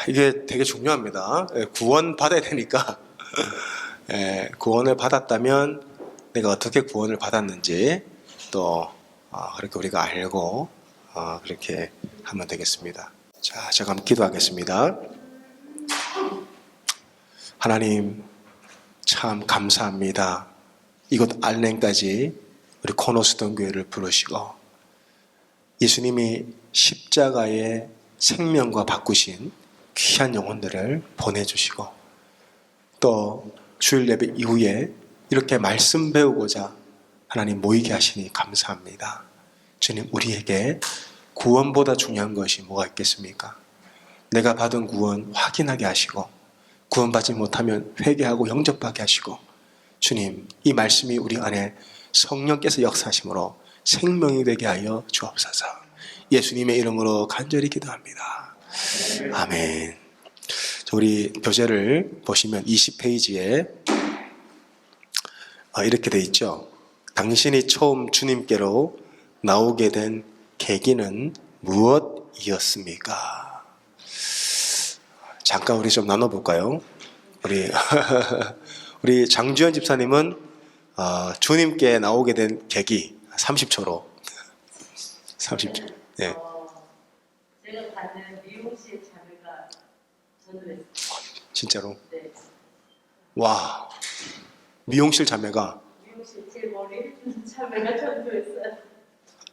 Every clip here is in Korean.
이게 되게 중요합니다. 구원 받아야 되니까 구원을 받았다면 내가 어떻게 구원을 받았는지 또 그렇게 우리가 알고 그렇게 하면 되겠습니다. 자, 제가 한번 기도하겠습니다. 하나님 참 감사합니다. 이곳 알랭까지 우리 코너스ton 교회를 부르시고 예수님이 십자가의 생명과 바꾸신 귀한 영혼들을 보내주시고 또 주일 예배 이후에 이렇게 말씀 배우고자 하나님 모이게 하시니 감사합니다. 주님, 우리에게 구원보다 중요한 것이 뭐가 있겠습니까? 내가 받은 구원 확인하게 하시고 구원받지 못하면 회개하고 영접하게 하시고 주님, 이 말씀이 우리 안에 성령께서 역사하심으로 생명이 되게 하여 주옵소서. 예수님의 이름으로 간절히 기도합니다. 아멘. 우리 교재를 보시면 20페이지에 이렇게 돼 있죠. 당신이 처음 주님께로 나오게 된 계기는 무엇이었습니까? 잠깐 우리 좀 나눠볼까요? 우리 장주현 집사님은 주님께 나오게 된 계기 30초로 30초. 네. 제가 받는 미용실 자매가 전도했어요. 진짜로? 네. 와, 미용실 자매가 미용실 제 머리 해주는 자매가 전도했어요.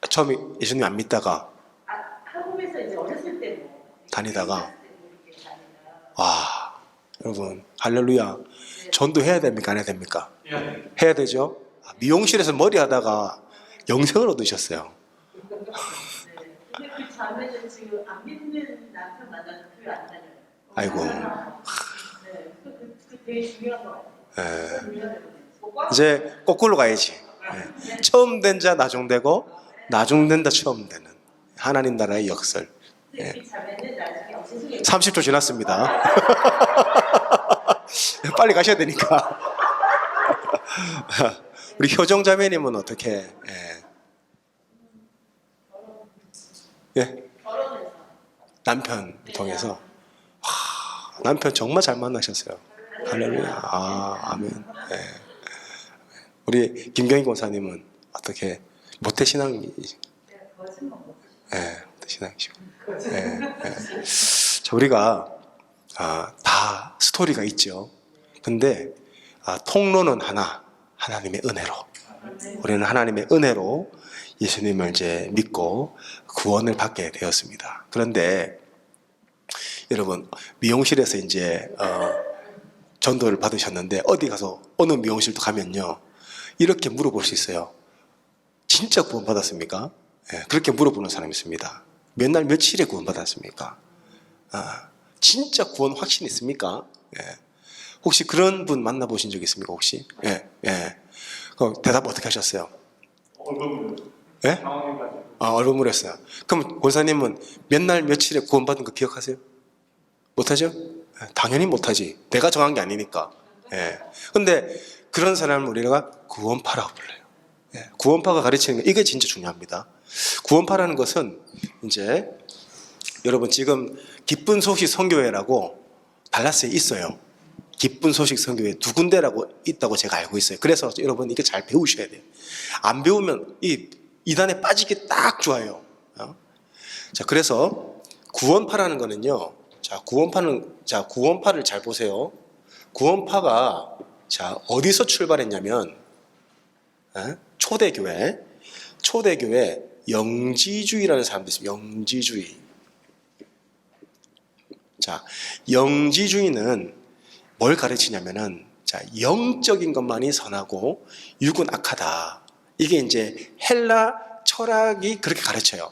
처음에 예수님 안 믿다가 한국에서 이제 어렸을 때 다니다가 이렇게 다니다가 와, 여러분 할렐루야. 전도해야 됩니까? 안 해야 됩니까? 해야 되죠. 미용실에서 머리 하다가 영생을 얻으셨어요. 근데 그 자매는 지금 안 믿는 남편 만나서 교회 안 다녀요. 아이고. 네, 그 되게 중요한 거 같아요. 이제 거꾸로 가야지. 처음 된 자 나중되고 나중된 자 처음 되는 하나님 나라의 역설. 그 자매는 나중에 죄송해요. 30초 지났습니다. 빨리 가셔야 되니까. 우리 효정 자매님은 어떻게? 예? 남편 통해서. 남편 정말 잘 만나셨어요. 할렐루야. 아멘. 우리 김경희 권사님은 어떻게? 모태신앙이. 모태신앙이시고. 자, 우리가 다 스토리가 있죠. 근데 통로는 하나, 하나님의 은혜로. 우리는 하나님의 은혜로 예수님을 이제 믿고 구원을 받게 되었습니다. 그런데 여러분, 미용실에서 이제 전도를 받으셨는데 어디 가서 어느 미용실도 가면요 이렇게 물어볼 수 있어요. 진짜 구원 받았습니까? 그렇게 물어보는 사람이 있습니다. 몇 날 며칠에 구원 받았습니까? 진짜 구원 확신 있습니까? 혹시 그런 분 만나보신 적 있습니까? 혹시? 그럼 대답 어떻게 하셨어요? 얼굴물. 예? 얼굴물했어요. 그럼 권사님은 몇 날 며칠에 구원 받은 거 기억하세요? 못하죠? 당연히 못하지. 내가 정한 게 아니니까. 근데 그런 사람을 우리가 구원파라고 불러요. 구원파가 가르치는 게 이게 진짜 중요합니다. 구원파라는 것은 이제 여러분 지금 기쁜 소식 선교회라고 달라스에 있어요. 기쁜 소식 선교회 두 군데라고 있다고 제가 알고 있어요. 그래서 여러분 이게 잘 배우셔야 돼요. 안 배우면 이 이단에 빠지기 딱 좋아요. 자, 그래서 구원파라는 거는요. 구원파를 잘 보세요. 구원파가 어디서 출발했냐면 초대교회 영지주의라는 사람도 있습니다. 영지주의. 자, 영지주의는 뭘 가르치냐면은 영적인 것만이 선하고 육은 악하다. 이게 이제 헬라 철학이 그렇게 가르쳐요.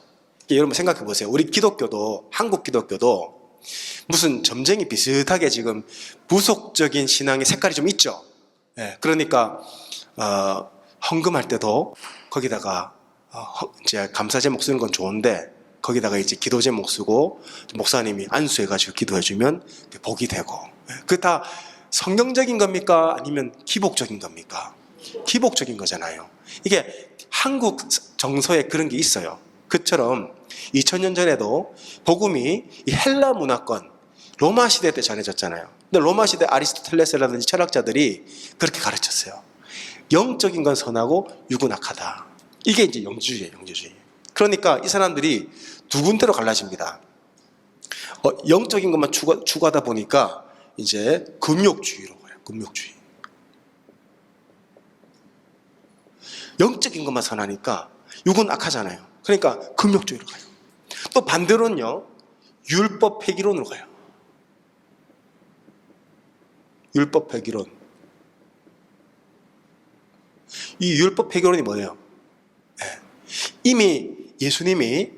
여러분 생각해 보세요. 우리 기독교도 한국 기독교도 무슨 점쟁이 비슷하게 지금 부속적인 신앙의 색깔이 좀 있죠. 그러니까 헌금할 때도 거기다가 이제 감사 제목 쓰는 건 좋은데 거기다가 이제 기도 제목 쓰고 목사님이 안수해가지고 기도해주면 복이 되고. 그게 다 성경적인 겁니까? 아니면 기복적인 겁니까? 기복적인 거잖아요. 이게 한국 정서에 그런 게 있어요. 그처럼 2000년 전에도 복음이 이 헬라 문화권, 로마 시대 때 전해졌잖아요. 근데 로마 시대 아리스토텔레스라든지 철학자들이 그렇게 가르쳤어요. 영적인 건 선하고 육은 악하다. 이게 이제 영지주의예요, 영지주의. 그러니까 이 사람들이 두 군데로 갈라집니다. 영적인 것만 추구하다 보니까 이제 금욕주의로 가요. 금욕주의. 영적인 것만 선하니까 육은 악하잖아요. 그러니까 금욕주의로 가요. 또 반대로는요, 율법 폐기론으로 가요. 율법 폐기론. 이 율법 폐기론이 뭐예요? 네. 이미 예수님이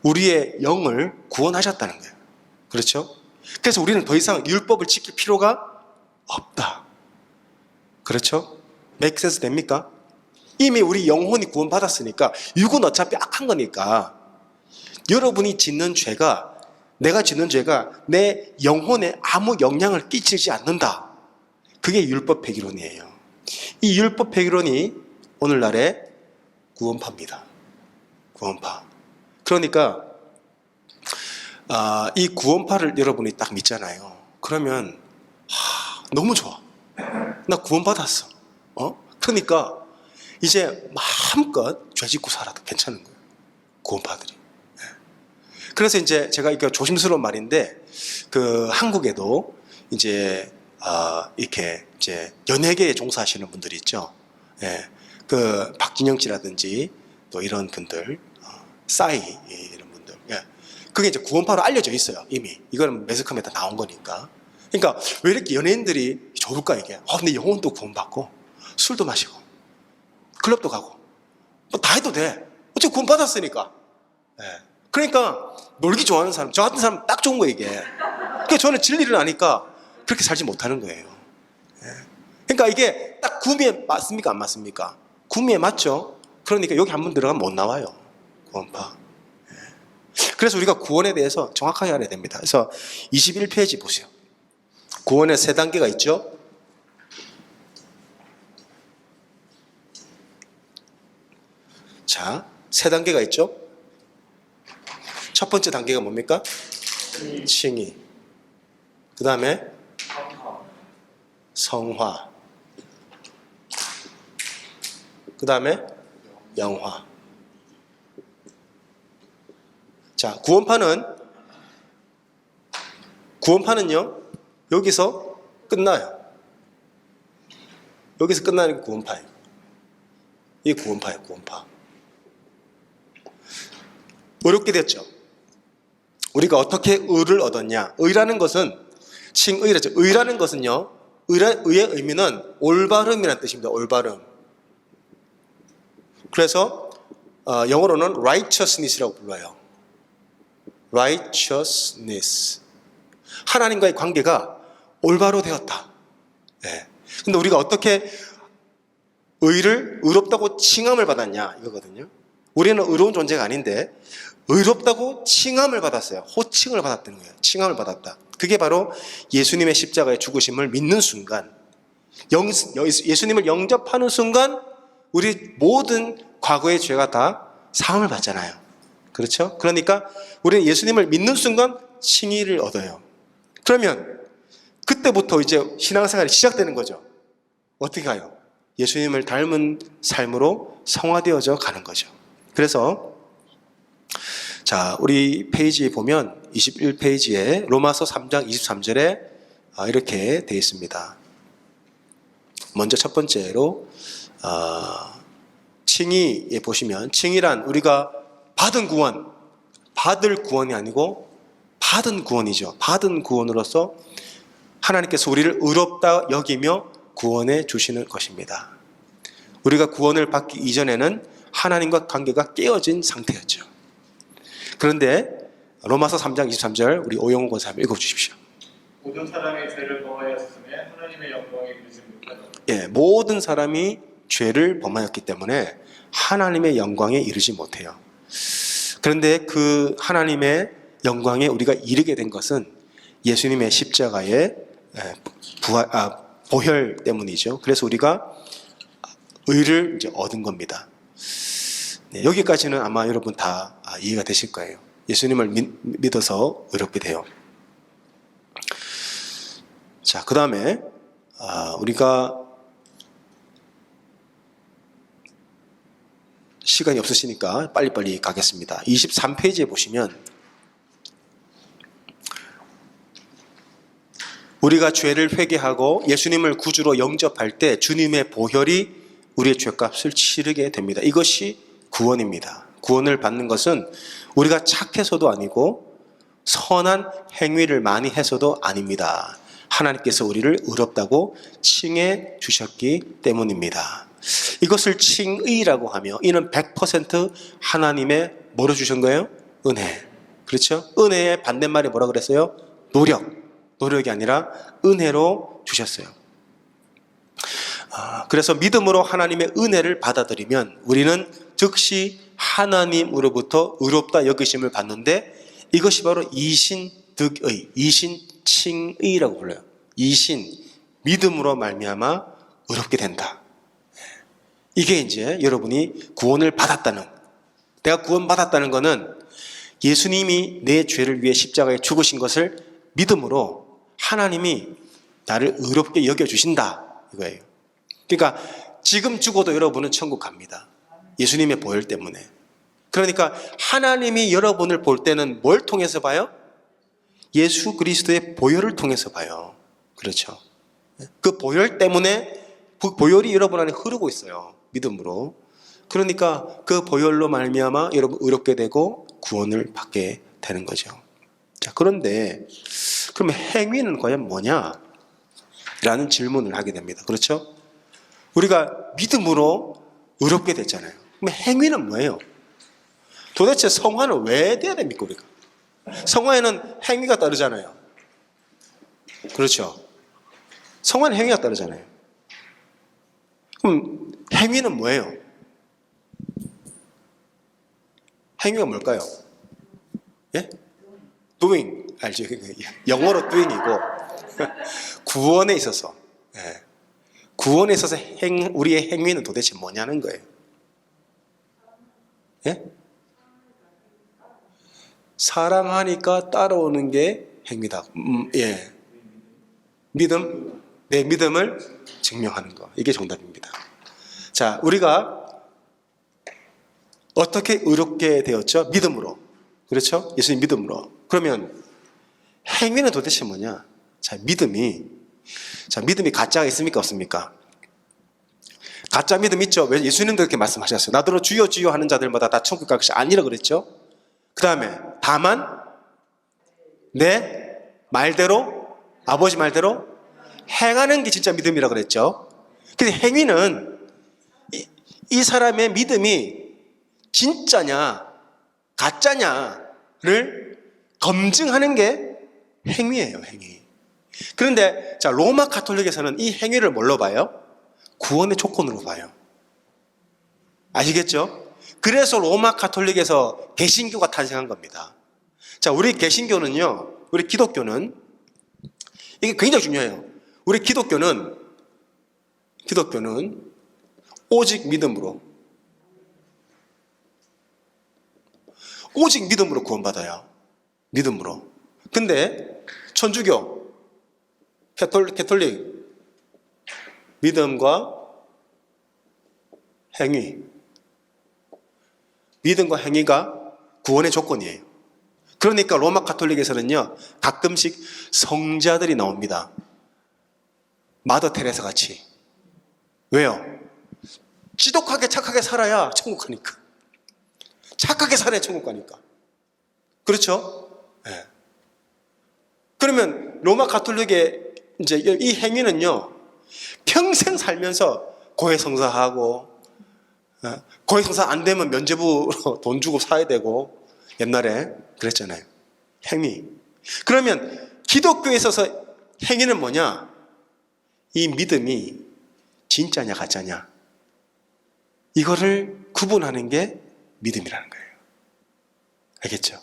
우리의 영을 구원하셨다는 거예요. 그렇죠? 그래서 우리는 더 이상 율법을 지킬 필요가 없다. 그렇죠? make sense 됩니까? 이미 우리 영혼이 구원받았으니까 육은 어차피 악한 거니까 여러분이 짓는 죄가, 내가 짓는 죄가 내 영혼에 아무 영향을 끼치지 않는다. 그게 율법 폐기론이에요. 이 율법 폐기론이 오늘날의 구원파입니다. 구원파. 그러니까 이 구원파를 여러분이 딱 믿잖아요. 그러면 너무 좋아. 나 구원받았어. 그러니까 이제 마음껏 죄 짓고 살아도 괜찮은 거예요. 구원파들이. 그래서 이제 제가 이거 조심스러운 말인데 그 한국에도 이제 이렇게 이제 연예계에 종사하시는 분들이 있죠. 예. 그 박진영 씨라든지 또 이런 분들, 싸이 이런 분들. 예. 그게 이제 구원파로 알려져 있어요. 이미 이거는 매스컴에 다 나온 거니까. 그러니까 왜 이렇게 연예인들이 좋을까 이게? 근데 영혼도 구원받고 술도 마시고 클럽도 가고 뭐 다 해도 돼. 어차피 구원받았으니까. 예. 그러니까 놀기 좋아하는 사람, 저 같은 사람 딱 좋은 거예요 이게. 그러니까 저는 진리를 아니까 그렇게 살지 못하는 거예요. 예. 그러니까 이게 딱 구미에 맞습니까 안 맞습니까? 구미에 맞죠. 그러니까 여기 한번 들어가면 못 나와요. 구원파. 예. 그래서 우리가 구원에 대해서 정확하게 알아야 됩니다. 그래서 21페이지 보세요. 구원의 세 단계가 있죠. 자, 세 단계가 있죠. 첫 번째 단계가 뭡니까? 칭의. 그 다음에 성화. 그 다음에 영화. 자, 구원파는요, 여기서 끝나요. 여기서 끝나는 게 구원파예요. 이게 구원파예요, 구원파. 어렵게 됐죠. 우리가 어떻게 의를 얻었냐? 의라는 것은 칭의라죠. 의라는 것은요, 의의 의미는 올바름이라는 뜻입니다. 올바름. 그래서 영어로는 righteousness라고 불러요. righteousness. 하나님과의 관계가 올바로 되었다. 네. 근데 우리가 어떻게 의롭다고 칭함을 받았냐 이거거든요. 우리는 의로운 존재가 아닌데 의롭다고 칭함을 받았어요. 호칭을 받았다는 거예요. 칭함을 받았다. 그게 바로 예수님의 십자가의 죽으심을 믿는 순간, 예수님을 영접하는 순간 우리 모든 과거의 죄가 다 사함을 받잖아요. 그렇죠? 그러니까 우리는 예수님을 믿는 순간 칭의를 얻어요. 그러면 그때부터 이제 신앙생활이 시작되는 거죠. 어떻게 가요? 예수님을 닮은 삶으로 성화되어져 가는 거죠. 그래서 자, 우리 페이지에 보면 21페이지에 로마서 3장 23절에 이렇게 되어 있습니다. 먼저 첫 번째로 칭의에 보시면 칭의란 우리가 받은 구원, 받을 구원이 아니고 받은 구원이죠. 받은 구원으로서 하나님께서 우리를 의롭다 여기며 구원해 주시는 것입니다. 우리가 구원을 받기 이전에는 하나님과 관계가 깨어진 상태였죠. 그런데 로마서 3장 23절 우리 오영훈 권사님 읽어주십시오. 모든 사람이 죄를 범하였음에 하나님의 영광에 이르지 못하다. 예, 모든 사람이 죄를 범하였기 때문에 하나님의 영광에 이르지 못해요. 그런데 그 하나님의 영광에 우리가 이르게 된 것은 예수님의 십자가의 보혈 때문이죠. 그래서 우리가 의를 이제 얻은 겁니다. 네, 여기까지는 아마 여러분 다 이해가 되실 거예요. 예수님을 믿어서 의롭게 돼요. 자, 그 다음에 우리가 시간이 없으시니까 빨리빨리 가겠습니다. 23페이지에 보시면 우리가 죄를 회개하고 예수님을 구주로 영접할 때 주님의 보혈이 우리의 죄값을 치르게 됩니다. 이것이 구원입니다. 구원을 받는 것은 우리가 착해서도 아니고 선한 행위를 많이 해서도 아닙니다. 하나님께서 우리를 의롭다고 칭해 주셨기 때문입니다. 이것을 칭의라고 하며 이는 100% 하나님의 뭐로 주신 거예요? 은혜. 그렇죠? 은혜의 반대말이 뭐라 그랬어요? 노력이 아니라 은혜로 주셨어요. 그래서 믿음으로 하나님의 은혜를 받아들이면 우리는 즉시 하나님으로부터 의롭다 여기심을 받는데 이것이 바로 이신득의, 이신칭의라고 불러요. 이신, 믿음으로 말미암아 의롭게 된다. 이게 이제 여러분이 구원을 받았다는, 내가 구원받았다는 것은 예수님이 내 죄를 위해 십자가에 죽으신 것을 믿음으로 하나님이 나를 의롭게 여겨주신다 이거예요. 그러니까 지금 죽어도 여러분은 천국 갑니다. 예수님의 보혈 때문에. 그러니까 하나님이 여러분을 볼 때는 뭘 통해서 봐요? 예수 그리스도의 보혈을 통해서 봐요. 그렇죠. 그 보혈 때문에 그 보혈이 여러분 안에 흐르고 있어요. 믿음으로. 그러니까 그 보혈로 말미암아 여러분 의롭게 되고 구원을 받게 되는 거죠. 자, 그런데 그럼 행위는 과연 뭐냐? 라는 질문을 하게 됩니다. 그렇죠? 우리가 믿음으로 의롭게 됐잖아요. 그럼 행위는 뭐예요? 도대체 성화는 왜 돼야 됩니까, 우리가? 성화에는 행위가 따르잖아요. 그렇죠? 성화는 행위가 따르잖아요. 그럼 행위는 뭐예요? 행위가 뭘까요? 예? doing, 알죠? 영어로 doing이고 구원에 있어서, 예. 구원에 있어서 우리의 행위는 도대체 뭐냐는 거예요. 예? 사랑하니까 따라오는 게 행위다. 예. 믿음, 내 믿음을 증명하는 거. 이게 정답입니다. 자, 우리가 어떻게 의롭게 되었죠? 믿음으로. 그렇죠? 예수님 믿음으로. 그러면 행위는 도대체 뭐냐? 자, 믿음이 가짜가 있습니까? 없습니까? 가짜 믿음 있죠? 왜 예수님도 그렇게 말씀하셨어요? 나더러 주여 주여 하는 자들마다 다 천국 갈 것이 아니라 그랬죠? 그 다음에 다만 내 말대로 아버지 말대로 행하는 게 진짜 믿음이라 그랬죠? 근데 행위는 이 사람의 믿음이 진짜냐 가짜냐를 검증하는 게 행위예요. 행위. 그런데 자, 로마 가톨릭에서는 이 행위를 뭘로 봐요? 구원의 조건으로 봐요. 아시겠죠? 그래서 로마 가톨릭에서 개신교가 탄생한 겁니다. 자, 우리 개신교는요, 우리 기독교는 이게 굉장히 중요해요. 우리 기독교는 오직 믿음으로 구원받아요. 믿음으로. 근데 천주교, 캐톨릭 믿음과 행위가 구원의 조건이에요. 그러니까 로마 가톨릭에서는요, 가끔씩 성자들이 나옵니다. 마더 테레사 같이. 왜요? 지독하게 착하게 살아야 천국 가니까. 착하게 살아야 천국 가니까. 그렇죠? 네. 그러면 로마 가톨릭의 이제 이 행위는요, 평생 살면서 고해성사하고, 고해성사 안 되면 면죄부로 돈 주고 사야 되고, 옛날에 그랬잖아요. 행위. 그러면 기독교에 있어서 행위는 뭐냐? 이 믿음이 진짜냐 가짜냐, 이거를 구분하는 게 믿음이라는 거예요. 알겠죠?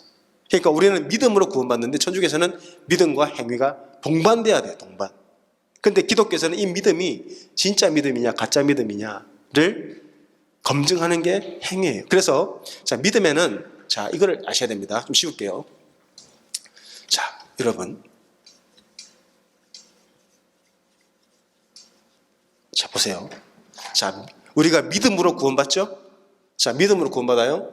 그러니까 우리는 믿음으로 구원받는데 천주교에서는 믿음과 행위가 동반돼야 돼요. 동반. 근데 기독교에서는 이 믿음이 진짜 믿음이냐 가짜 믿음이냐를 검증하는 게 행위예요. 그래서 자, 믿음에는 자, 이거를 아셔야 됩니다. 좀 쉬울게요. 자, 여러분, 자, 보세요. 자, 우리가 믿음으로 구원받죠? 자, 믿음으로 구원받아요.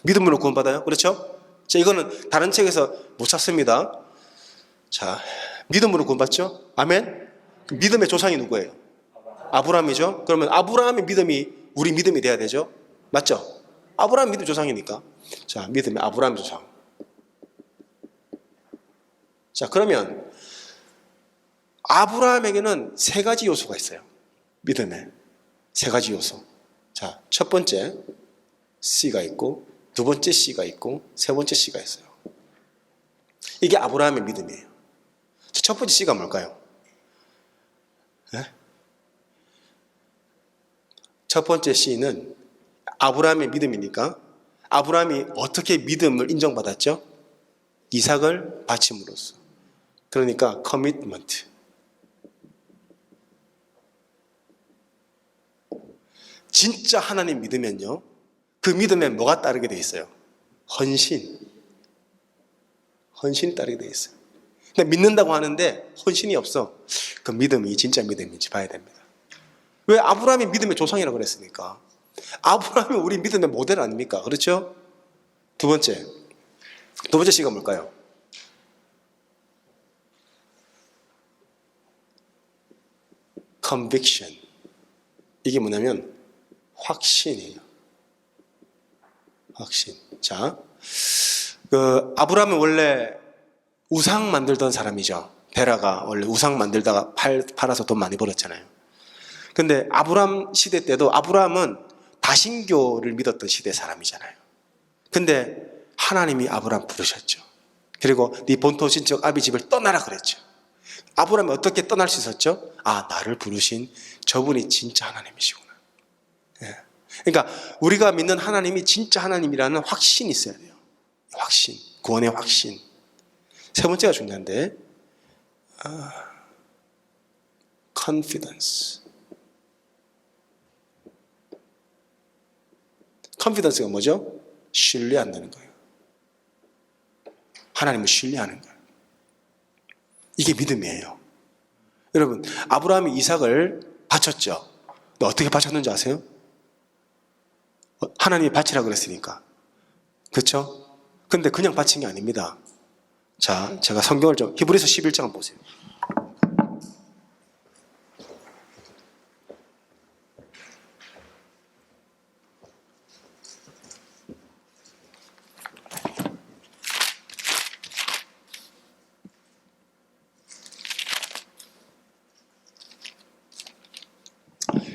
믿음으로 구원받아요. 그렇죠? 자, 이거는 다른 책에서 못 찾습니다. 자, 믿음으로 구원받죠? 아멘? 믿음의 조상이 누구예요? 아브라함이죠? 그러면 아브라함의 믿음이 우리 믿음이 돼야 되죠? 맞죠? 아브라함 믿음 조상이니까. 자, 믿음의 아브라함 조상. 자, 그러면 아브라함에게는 세 가지 요소가 있어요. 믿음에. 세 가지 요소. 자, 첫 번째 C가 있고, 두 번째 C가 있고, 세 번째 C가 있어요. 이게 아브라함의 믿음이에요. 자, 첫 번째 C가 뭘까요? 네? 첫 번째 C는 아브라함의 믿음이니까 아브라함이 어떻게 믿음을 인정받았죠? 이삭을 바침으로써. 그러니까 커미트먼트. 진짜 하나님 믿으면요, 그 믿음에 뭐가 따르게 돼 있어요? 헌신. 헌신이 따르게 돼 있어요. 근데 믿는다고 하는데 헌신이 없어. 그 믿음이 진짜 믿음인지 봐야 됩니다. 왜 아브라함이 믿음의 조상이라고 그랬습니까? 아브라함이 우리 믿음의 모델 아닙니까? 그렇죠? 두 번째 C가 뭘까요? conviction. 이게 뭐냐면 확신이에요. 확신. 자, 그 아브라함은 원래 우상 만들던 사람이죠. 베라가 원래 우상 만들다가 팔아서 돈 많이 벌었잖아요. 근데 아브라함 시대 때도 아브라함은 다신교를 믿었던 시대 사람이잖아요. 근데 하나님이 아브라함 부르셨죠. 그리고 네 본토 친척 아비 집을 떠나라 그랬죠. 아브라함이 어떻게 떠날 수 있었죠? 아, 나를 부르신 저분이 진짜 하나님이시구나. 예. 그러니까 우리가 믿는 하나님이 진짜 하나님이라는 확신이 있어야 돼요. 확신, 구원의 확신. 세 번째가 중요한데, confidence. confidence가 뭐죠? 신뢰한다는 거예요. 하나님을 신뢰하는 거예요. 이게 믿음이에요. 여러분, 아브라함이 이삭을 바쳤죠. 근데 어떻게 바쳤는지 아세요? 하나님이 바치라 그랬으니까. 그렇죠? 근데 그냥 바친 게 아닙니다. 자, 제가 성경을 좀 히브리서 11장 보세요.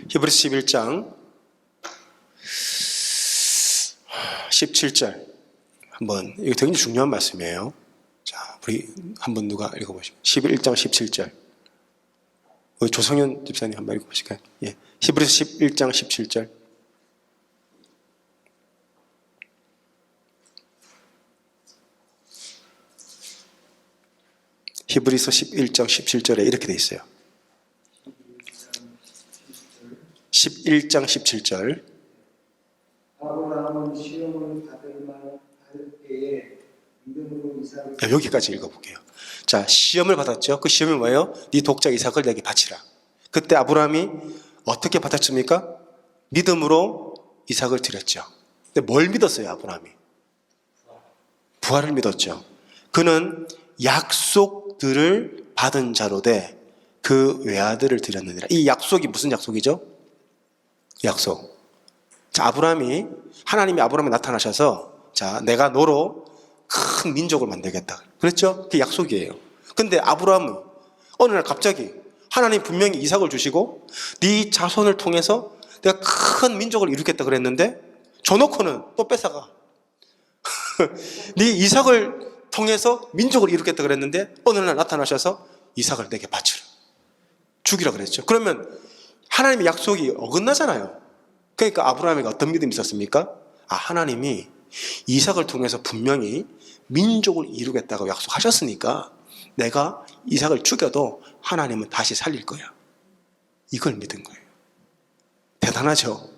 히브리서 11장 17절 한번, 이거 되게 중요한 말씀이에요. 자, 우리 한번 누가 읽어보시죠. 11장 17절. 우리 조성현 집사님 한번 읽어보실까요? 예, 히브리서 11장 17절. 히브리서 11장 17절에 이렇게 돼 있어요. 11장 17절. 아브라함은 시험을 받을 때에 믿음으로 이삭을 여기까지 읽어볼게요. 자, 시험을 받았죠. 그 시험이 뭐예요? 네 독자 이삭을 내게 바치라. 그때 아브라함이 어떻게 받았습니까? 믿음으로 이삭을 드렸죠. 근데 뭘 믿었어요, 아브라함이? 부활을 믿었죠. 그는 약속들을 받은 자로 돼 그 외아들을 드렸느니라. 이 약속이 무슨 약속이죠? 약속. 자, 하나님이 아브라함에 나타나셔서, 자, 내가 너로 큰 민족을 만들겠다. 그랬죠? 그게 약속이에요. 근데 아브라함은 어느 날 갑자기 하나님 분명히 이삭을 주시고 네 자손을 통해서 내가 큰 민족을 이루겠다 그랬는데 줘놓고는 또 뺏어가. 네 이삭을 통해서 민족을 이루겠다 그랬는데 어느 날 나타나셔서 이삭을 내게 바치라. 죽이라 그랬죠. 그러면 하나님의 약속이 어긋나잖아요. 그러니까 아브라함에게 어떤 믿음이 있었습니까? 아, 하나님이 이삭을 통해서 분명히 민족을 이루겠다고 약속하셨으니까 내가 이삭을 죽여도 하나님은 다시 살릴 거야. 이걸 믿은 거예요. 대단하죠?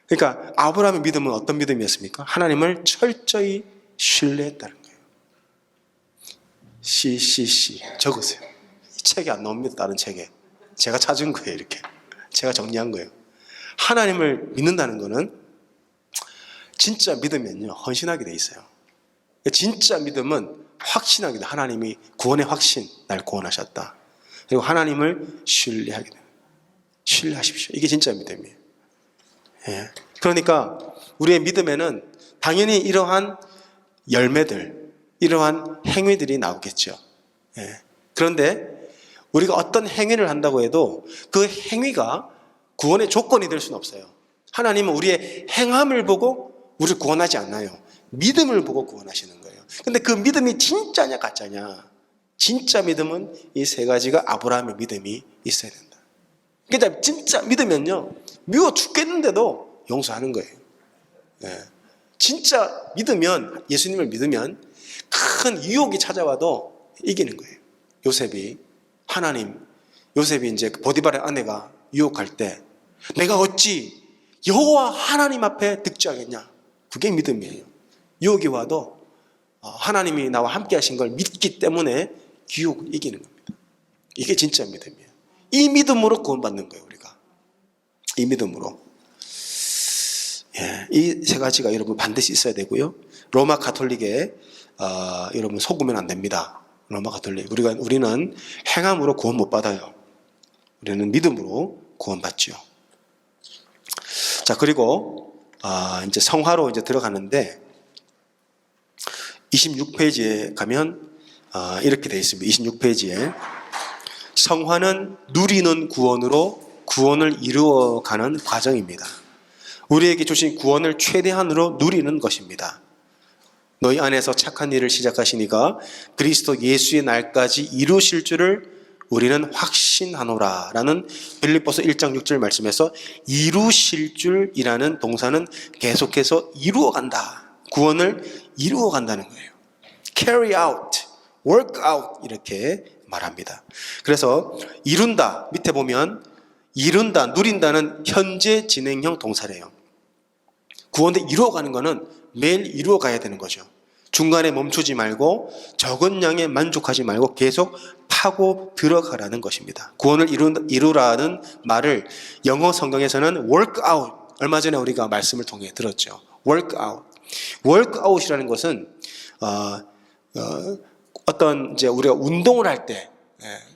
그러니까 아브라함의 믿음은 어떤 믿음이었습니까? 하나님을 철저히 신뢰했다는 거예요. CCC 적으세요. 책에 안 나옵니다. 다른 책에. 제가 찾은 거예요. 이렇게. 제가 정리한 거예요. 하나님을 믿는다는 거는 진짜 믿으면요, 헌신하게 돼 있어요. 진짜 믿음은 확신하게 돼. 하나님이 구원의 확신, 날 구원하셨다. 그리고 하나님을 신뢰하게 돼요. 신뢰하십시오. 이게 진짜 믿음이에요. 예. 그러니까 우리의 믿음에는 당연히 이러한 열매들, 이러한 행위들이 나오겠죠. 예. 그런데 우리가 어떤 행위를 한다고 해도 그 행위가 구원의 조건이 될 수는 없어요. 하나님은 우리의 행함을 보고 우리를 구원하지 않아요. 믿음을 보고 구원하시는 거예요. 근데 그 믿음이 진짜냐 가짜냐? 진짜 믿음은 이 세 가지가 아브라함의 믿음이 있어야 된다. 그러니까 진짜 믿으면요, 미워 죽겠는데도 용서하는 거예요. 예. 진짜 믿으면, 예수님을 믿으면 큰 유혹이 찾아와도 이기는 거예요. 요셉이 이제 보디발의 아내가 유혹할 때 내가 어찌 여호와 하나님 앞에 득죄하겠냐? 그게 믿음이에요. 유혹이 와도 하나님이 나와 함께 하신 걸 믿기 때문에 유혹을 이기는 겁니다. 이게 진짜 믿음이에요. 이 믿음으로 구원받는 거예요, 우리가. 이 믿음으로. 예, 이 세 가지가 여러분 반드시 있어야 되고요. 로마 가톨릭에 여러분 속으면 안 됩니다. 로마 가톨릭. 우리는 행함으로 구원 못 받아요. 우리는 믿음으로 구원받죠. 자, 그리고 이제 성화로 이제 들어가는데 26페이지에 가면 이렇게 되어 있습니다. 26페이지에 성화는 누리는 구원으로 구원을 이루어가는 과정입니다. 우리에게 주신 구원을 최대한으로 누리는 것입니다. 너희 안에서 착한 일을 시작하시니가 그리스도 예수의 날까지 이루실 줄을 우리는 확신하노라 라는 빌립보서 1장 6절 말씀에서 이루실 줄이라는 동사는 계속해서 이루어간다. 구원을 이루어간다는 거예요. carry out, work out 이렇게 말합니다. 그래서 이룬다, 밑에 보면 이룬다, 누린다는 현재 진행형 동사래요. 구원을 이루어가는 거는 매일 이루어가야 되는 거죠. 중간에 멈추지 말고 적은 양에 만족하지 말고 계속 파고 들어가라는 것입니다. 구원을 이루라는 말을 영어 성경에서는 work out, 얼마 전에 우리가 말씀을 통해 들었죠. work out. work out이라는 것은 어떤 이제 우리가 운동을 할 때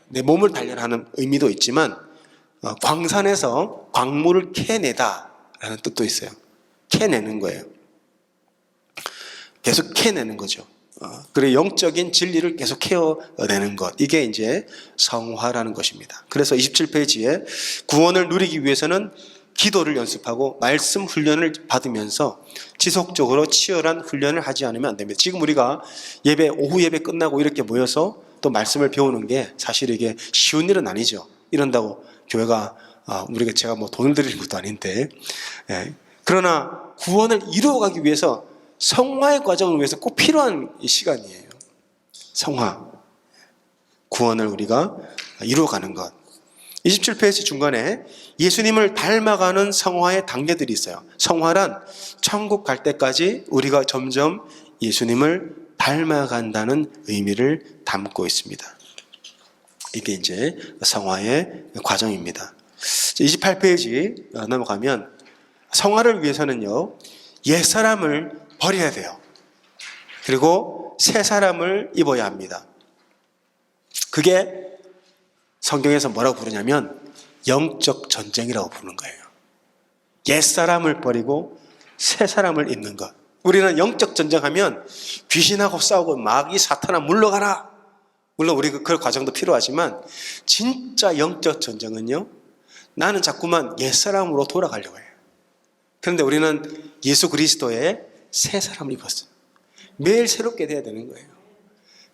내 몸을 단련하는 의미도 있지만 광산에서 광물을 캐내다라는 뜻도 있어요. 캐내는 거예요. 계속 캐내는 거죠. 그리고 영적인 진리를 계속 캐어내는 것. 이게 이제 성화라는 것입니다. 그래서 27페이지에 구원을 누리기 위해서는 기도를 연습하고 말씀 훈련을 받으면서 지속적으로 치열한 훈련을 하지 않으면 안 됩니다. 지금 우리가 오후 예배 끝나고 이렇게 모여서 또 말씀을 배우는 게 사실 이게 쉬운 일은 아니죠. 이런다고 교회가 제가 뭐 돈을 드리는 것도 아닌데, 그러나 구원을 이루어가기 위해서 성화의 과정을 위해서 꼭 필요한 시간이에요. 성화, 구원을 우리가 이루어가는 것. 27페이지 중간에 예수님을 닮아가는 성화의 단계들이 있어요. 성화란 천국 갈 때까지 우리가 점점 예수님을 닮아간다는 의미를 담고 있습니다. 이게 이제 성화의 과정입니다. 28페이지 넘어가면 성화를 위해서는요, 옛사람을 버려야 돼요. 그리고 새 사람을 입어야 합니다. 그게 성경에서 뭐라고 부르냐면 영적 전쟁이라고 부르는 거예요. 옛사람을 버리고 새 사람을 입는 것. 우리는 영적 전쟁하면 귀신하고 싸우고 마귀 사탄아 물러가라. 물론 우리 그 과정도 필요하지만 진짜 영적 전쟁은요, 나는 자꾸만 옛사람으로 돌아가려고 해요. 그런데 우리는 예수 그리스도의 새 사람을 입었어요. 매일 새롭게 돼야 되는 거예요.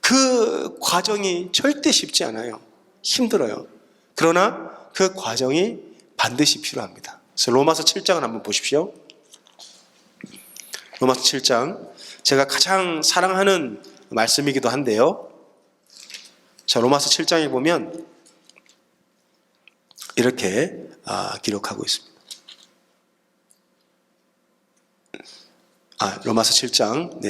그 과정이 절대 쉽지 않아요. 힘들어요. 그러나 그 과정이 반드시 필요합니다. 그래서 로마서 7장을 한번 보십시오. 로마서 7장, 제가 가장 사랑하는 말씀이기도 한데요. 자, 로마서 7장에 보면 이렇게 기록하고 있습니다. 로마서 7장,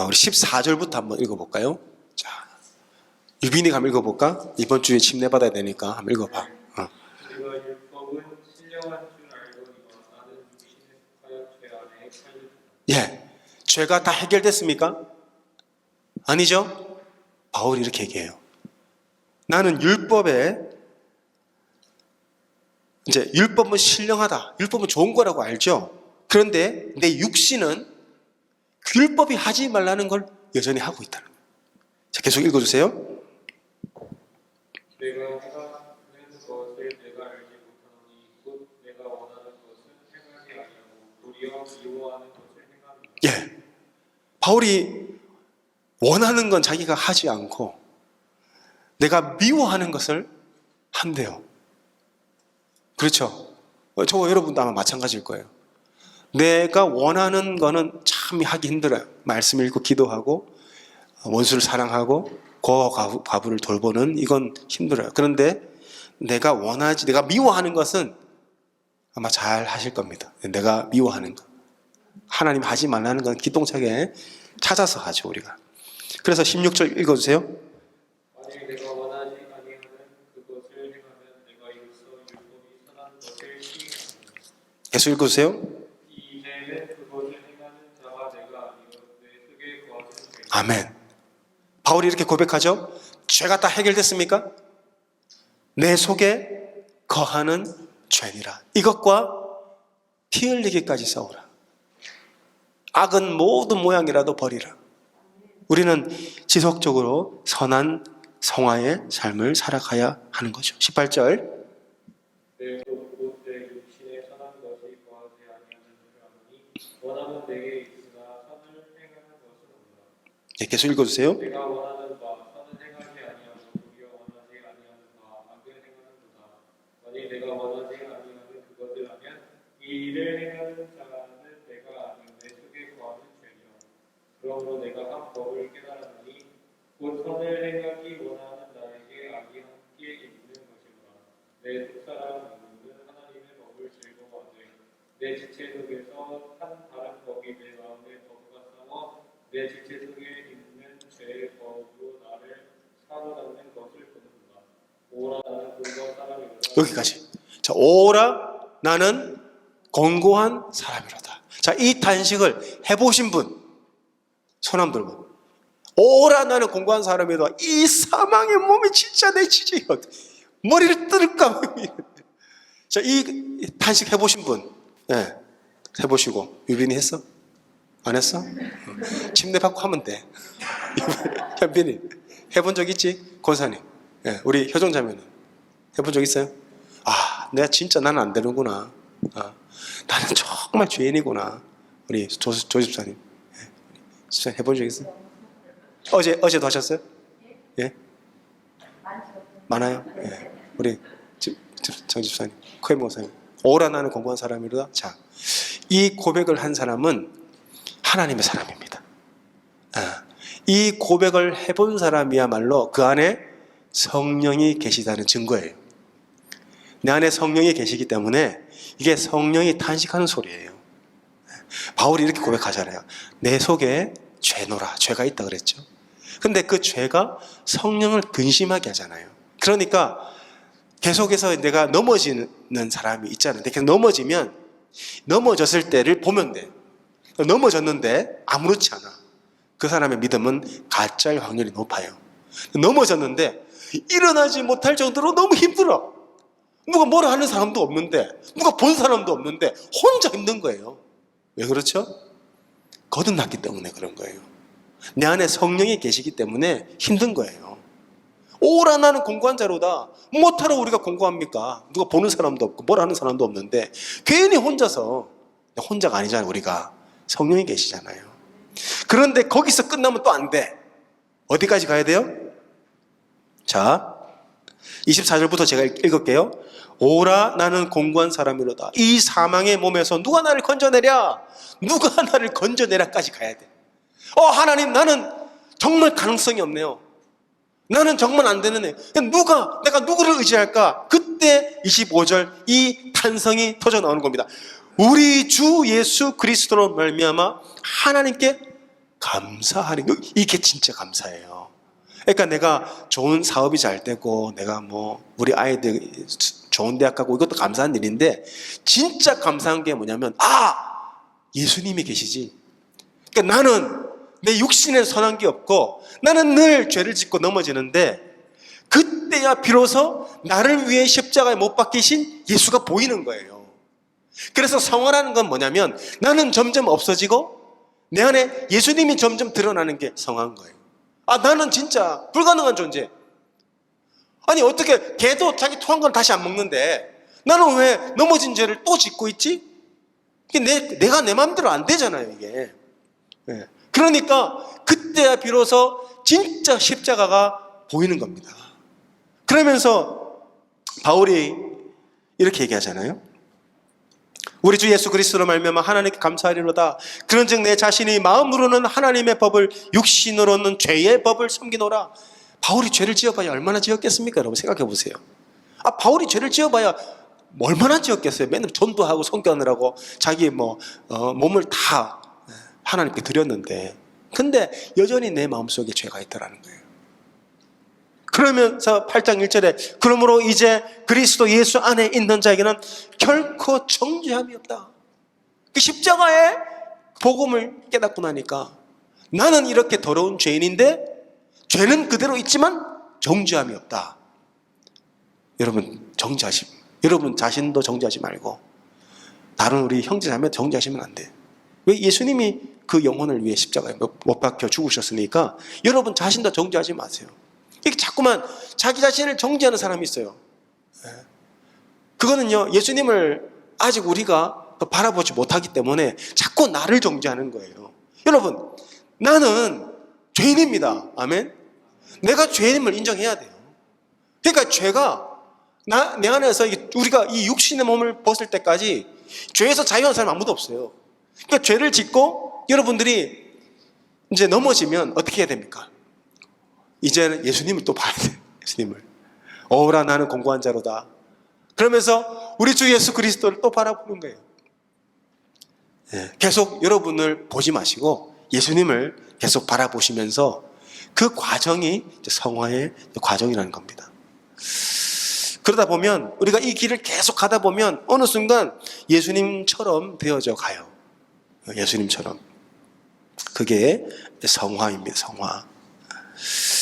우리 14절부터 한번 읽어볼까요? 자, 유빈이가 한번 읽어볼까? 이번 주에 침례받아야 되니까 한번 읽어봐. 내가 율법은 신령한 줄 알거니와 나는 육신에 속하여 죄 안에 칼렸다. 예, 죄가 다 해결됐습니까? 아니죠? 바울이 이렇게 얘기해요. 나는 율법은 신령하다. 율법은 좋은 거라고 알죠? 그런데 내 육신은 율법이 하지 말라는 걸 여전히 하고 있다는 거예요. 자, 계속 읽어주세요. 내가 행하는 것을 내가 알지 못하노니 곧 내가 원하는 것은 행하지 아니하고 도리어 미워하는 것을 행하노라. 예, 바울이 원하는 건 자기가 하지 않고 내가 미워하는 것을 한대요. 그렇죠? 저와 여러분도 아마 마찬가지일 거예요. 내가 원하는 거는 참 하기 힘들어요. 말씀 읽고 기도하고 원수를 사랑하고 고아와 과부를 돌보는 이건 힘들어요. 그런데 내가 미워하는 것은 아마 잘 하실 겁니다. 내가 미워하는 것, 하나님 하지 말라는 건 기똥차게 찾아서 하죠, 우리가. 그래서 16절 읽어주세요. 만일 내가 원하지 아니하는 그것을 행하면 내가 이로써 율법이 선한 것을 시행하노니 계속 읽어주세요. 이제는 그것을 행하는 자가 내가 아니요 내 속에 거하는 죄. 아멘. 바울이 이렇게 고백하죠. 죄가 다 해결됐습니까? 내 속에 거하는 죄니라. 이것과 피 흘리기까지 싸우라. 악은 모든 모양이라도 버리라. 우리는 지속적으로 선한 성화의 삶을 살아가야 하는 거죠. 18절. 내 육신에 선한 것이 거하지 아니하는 줄 아노니 원함은 내게 있으나 선을 행하는 것은 없노라. 네, 계속 읽어주세요. 내가 원하는 바 선은 행하지 아니하고 도리어 원하지 아니하는 바 악을 행하는도다. 만일 내가 원하지 아니하는 그것을 하면 이 일을 행하는 자는 내가 아니요 내 속에 거하는 죄니라. 그러므로 내가 한 법을 깨달았으니 곧 선을 행하기 원하는 나에게 악이 함께 있는 것이구나. 내 속사람 누구는 하나님의 법을 즐거워하되 내 지체 속에서 한 다른 법이 내 마음에 법과 싸워 내 지체 속에 있는 죄의 법으로 나를 사로잡는 것을 보는구나. 오라 나는 공고한 사람이로다. 여기까지. 자, 오라 나는 공고한 사람이로다. 자, 이 단식을 해보신 분 손 한번 들고. 오라 나는 공고한 사람이로다. 이 사망의 몸이 진짜 내 지지요. 머리를 뜯을까. 자, 이 단식 해보신 분, 예, 해보시고. 유빈이 했어? 안 했어? 침대 받고 하면 돼. 현빈이 해본 적 있지? 권사님, 예, 우리 효정자매는 해본 적 있어요? 아, 내가 진짜 나는 안 되는구나. 나는 정말 죄인이구나. 우리 조 집사님, 진짜 해본 적 있어요? 어제도 하셨어요? 예? 많아요? 예. 우리 정 집사님, 코에 목사님, 오라 나는 공고한 사람이로다. 자, 이 고백을 한 사람은 하나님의 사람입니다. 이 고백을 해본 사람이야말로 그 안에 성령이 계시다는 증거예요. 내 안에 성령이 계시기 때문에 이게 성령이 탄식하는 소리예요. 바울이 이렇게 고백하잖아요. 내 속에 죄노라, 죄가 있다 그랬죠. 근데 그 죄가 성령을 근심하게 하잖아요. 그러니까 계속해서 내가 넘어지는 사람이 있잖아요. 계속 넘어지면 넘어졌을 때를 보면 돼요. 넘어졌는데 아무렇지 않아. 그 사람의 믿음은 가짜일 확률이 높아요. 넘어졌는데 일어나지 못할 정도로 너무 힘들어. 누가 뭐라 하는 사람도 없는데, 누가 본 사람도 없는데 혼자 힘든 거예요. 왜 그렇죠? 거듭났기 때문에 그런 거예요. 내 안에 성령이 계시기 때문에 힘든 거예요. 오라 나는 공고한 자로다. 못하러 우리가 공고합니까? 누가 보는 사람도 없고 뭘 하는 사람도 없는데 괜히 혼자서, 혼자가 아니잖아요. 우리가 성령이 계시잖아요. 그런데 거기서 끝나면 또 안 돼. 어디까지 가야 돼요? 자, 24절부터 제가 읽을게요. 오라 나는 공고한 사람이로다. 이 사망의 몸에서 누가 나를 건져내랴? 누가 나를 건져내랴까지 가야 돼. 하나님, 나는 정말 가능성이 없네요. 나는 정말 안 되는 애. 내가 누구를 의지할까? 그때 25절 이 탄성이 터져 나오는 겁니다. 우리 주 예수 그리스도로 말미암아 하나님께 감사하니 이게 진짜 감사해요. 그러니까 내가 좋은 사업이 잘 되고 내가 뭐 우리 아이들 좋은 대학 가고 이것도 감사한 일인데 진짜 감사한 게 뭐냐면 예수님이 계시지. 그러니까 나는 내 육신에 선한 게 없고 나는 늘 죄를 짓고 넘어지는데 그때야 비로소 나를 위해 십자가에 못 박히신 예수가 보이는 거예요. 그래서 성화라는 건 뭐냐면 나는 점점 없어지고 내 안에 예수님이 점점 드러나는 게 성화인 거예요. 나는 진짜 불가능한 존재. 아니 어떻게 개도 자기 토한 건 다시 안 먹는데 나는 왜 넘어진 죄를 또 짓고 있지? 내가 내 마음대로 안 되잖아요 이게. 그러니까 그때야 비로소 진짜 십자가가 보이는 겁니다. 그러면서 바울이 이렇게 얘기하잖아요. 우리 주 예수 그리스도로 말미암아 하나님께 감사하리로다. 그런즉 내 자신이 마음으로는 하나님의 법을 육신으로는 죄의 법을 섬기노라. 바울이 죄를 지어봐야 얼마나 지었겠습니까? 여러분 생각해 보세요. 바울이 죄를 지어봐야 얼마나 지었겠어요. 맨날 전도하고 선교하느라고 자기 몸을 다 하나님께 드렸는데 근데 여전히 내 마음속에 죄가 있더라는 거예요. 그러면서 8장 1절에 그러므로 이제 그리스도 예수 안에 있는 자에게는 결코 정죄함이 없다. 그 십자가의 복음을 깨닫고 나니까 나는 이렇게 더러운 죄인인데 죄는 그대로 있지만 정죄함이 없다. 여러분 여러분 자신도 정죄하지 말고 다른 우리 형제자매 정죄하시면 안 돼. 왜? 예수님이 그 영혼을 위해 십자가에 못 박혀 죽으셨으니까 여러분 자신도 정죄하지 마세요. 이렇게 자꾸만 자기 자신을 정죄하는 사람이 있어요. 그거는요 예수님을 아직 우리가 더 바라보지 못하기 때문에 자꾸 나를 정죄하는 거예요. 여러분 나는 죄인입니다. 아멘. 내가 죄인임을 인정해야 돼요. 그러니까 죄가 내 안에서 우리가 이 육신의 몸을 벗을 때까지 죄에서 자유한 사람 아무도 없어요. 그러니까 죄를 짓고 여러분들이 이제 넘어지면 어떻게 해야 됩니까? 이제는 예수님을 또 봐야 돼요. 예수님을. 오라 나는 공고한 자로다. 그러면서 우리 주 예수 그리스도를 또 바라보는 거예요. 계속 여러분을 보지 마시고 예수님을 계속 바라보시면서 그 과정이 성화의 과정이라는 겁니다. 그러다 보면 우리가 이 길을 계속 가다 보면 어느 순간 예수님처럼 되어져 가요. 예수님처럼. 그게 성화입니다. 성화.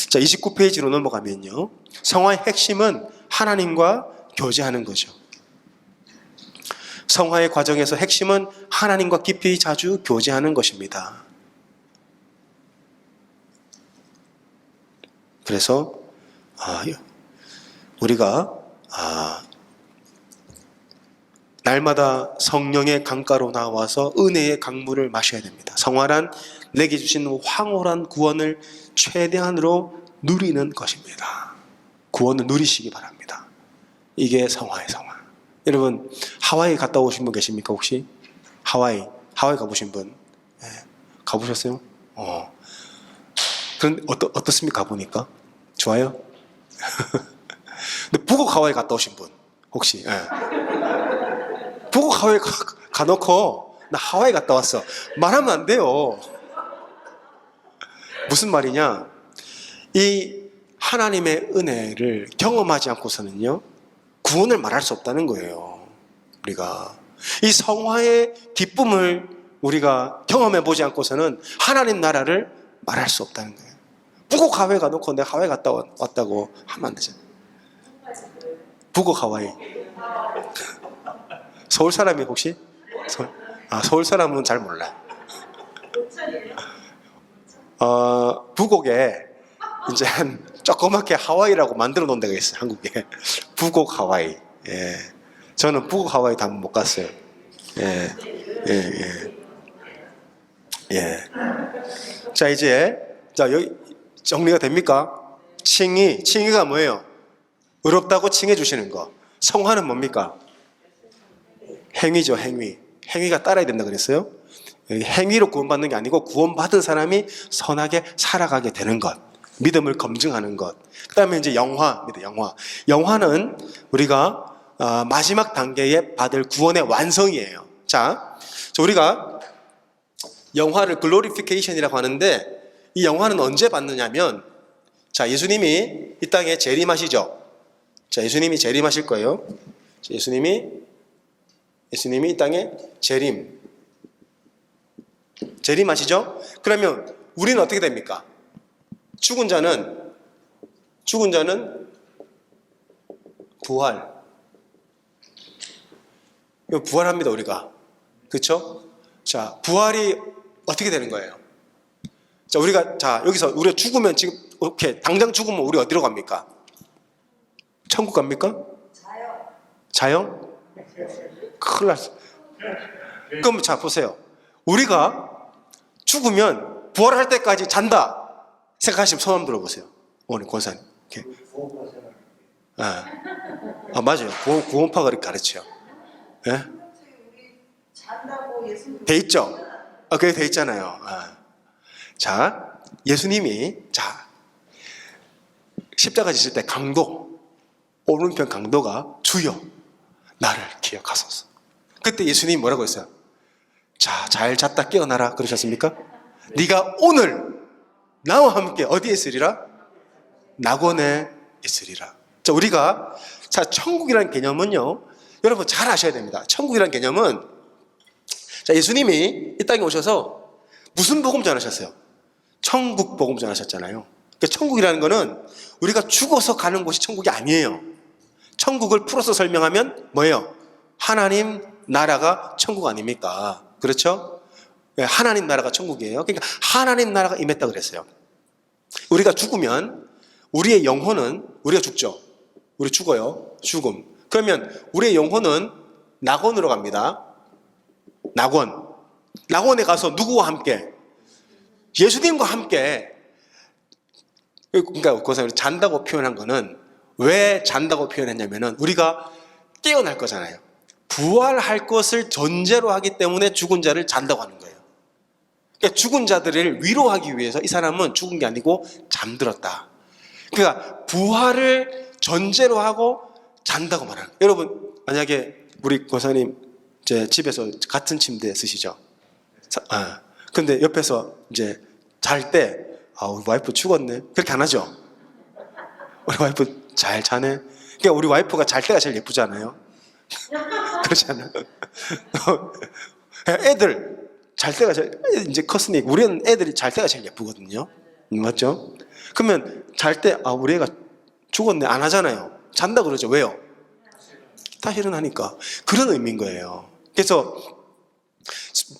자, 29페이지로 넘어가면요. 성화의 핵심은 하나님과 교제하는 거죠. 성화의 과정에서 핵심은 하나님과 깊이 자주 교제하는 것입니다. 그래서 우리가 날마다 성령의 강가로 나와서 은혜의 강물을 마셔야 됩니다. 성화란 내게 주신 황홀한 구원을 최대한으로 누리는 것입니다. 구원을 누리시기 바랍니다. 이게 성화의 성화. 여러분 하와이 갔다 오신 분 계십니까 혹시? 하와이 가보신 분? 네. 가보셨어요? 그런데 어떻습니까? 가보니까? 좋아요? 근데 북옥 하와이 갔다 오신 분 혹시? 네. 북옥 하와이 가놓고 나 하와이 갔다 왔어 말하면 안 돼요. 무슨 말이냐? 이 하나님의 은혜를 경험하지 않고서는요 구원을 말할 수 없다는 거예요. 우리가 이 성화의 기쁨을 우리가 경험해 보지 않고서는 하나님 나라를 말할 수 없다는 거예요. 북옥 하와이 가놓고 내가 하와이 갔다 왔다고 하면 안 되잖아요. 북옥 하와이. 서울 사람이 혹시? 서울 사람은 잘 몰라. 북옥에 이제 한 조그맣게 하와이라고 만들어 놓은 데가 있어요. 한국에. 북옥 하와이. 예. 저는 북옥 하와이 다 못 갔어요. 예. 자, 이제 여기 정리가 됩니까? 칭의가 뭐예요? 의롭다고 칭해 주시는 거. 성화는 뭡니까? 행위죠, 행위. 행위가 따라야 된다 그랬어요. 행위로 구원받는 게 아니고 구원받은 사람이 선하게 살아가게 되는 것. 믿음을 검증하는 것. 그 다음에 이제 영화입니다. 영화는 우리가 마지막 단계에 받을 구원의 완성이에요. 자, 우리가 영화를 글로리피케이션이라고 하는데 이 영화는 언제 받느냐면 자, 예수님이 이 땅에 재림하시죠. 자, 예수님이 재림하실 거예요. 자, 예수님이 이 땅에 재림하시죠. 그러면 우리는 어떻게 됩니까? 죽은 자는 부활합니다, 우리가. 그렇죠? 자, 부활이 어떻게 되는 거예요? 자, 여기서 우리가 죽으면 지금 오케이, 당장 죽으면 우리 어디로 갑니까? 천국 갑니까? 자요? 큰일 났어. 그럼 자, 보세요. 우리가 죽으면 부활할 때까지 잔다 생각하시면 손 한번 들어보세요. 오늘 권사님. 맞아요. 구원파가 그렇게 가르쳐요. 예? 돼 있죠? 그게 돼 있잖아요. 자, 예수님이 십자가 지실 때 오른편 강도가 주여 나를 기억하소서. 그때 예수님이 뭐라고 했어요? 자, 잘 잤다 깨어나라 그러셨습니까? 네가 오늘 나와 함께 어디에 있으리라? 낙원에 있으리라. 자, 우리가 천국이라는 개념은요, 여러분 잘 아셔야 됩니다. 천국이라는 개념은 자, 예수님이 이 땅에 오셔서 무슨 복음 전하셨어요? 천국 복음 전하셨잖아요. 그러니까 천국이라는 거는 우리가 죽어서 가는 곳이 천국이 아니에요. 천국을 풀어서 설명하면 뭐예요? 하나님 나라가 천국 아닙니까? 그렇죠? 하나님 나라가 천국이에요. 그러니까 하나님 나라가 임했다 그랬어요. 우리가 죽으면 우리의 영혼은 우리가 죽죠. 우리 죽어요. 죽음. 그러면 우리의 영혼은 낙원으로 갑니다. 낙원에 가서 누구와 함께? 예수님과 함께. 그러니까 그것을 잔다고 표현한 거는 왜 잔다고 표현했냐면은 우리가 깨어날 거잖아요. 부활할 것을 전제로 하기 때문에 죽은 자를 잔다고 하는 거예요. 그러니까 죽은 자들을 위로하기 위해서 이 사람은 죽은 게 아니고 잠들었다. 그러니까 부활을 전제로 하고 잔다고 말하는 거예요. 여러분 만약에 우리 권사님 제 집에서 같은 침대 쓰시죠. 근데 옆에서 이제 잘 때 우리 와이프 죽었네 그렇게 안 하죠. 우리 와이프 잘 자네. 그러니까 우리 와이프가 잘 때가 제일 예쁘잖아요. 그렇지 않아요? 애들 잘 때가 이제 컸으니까 우리는 애들이 잘 때가 제일 예쁘거든요. 맞죠? 그러면 잘 때 우리 애가 죽었네 안 하잖아요. 잔다 그러죠. 왜요? 다시 일어나니까. 그런 의미인 거예요. 그래서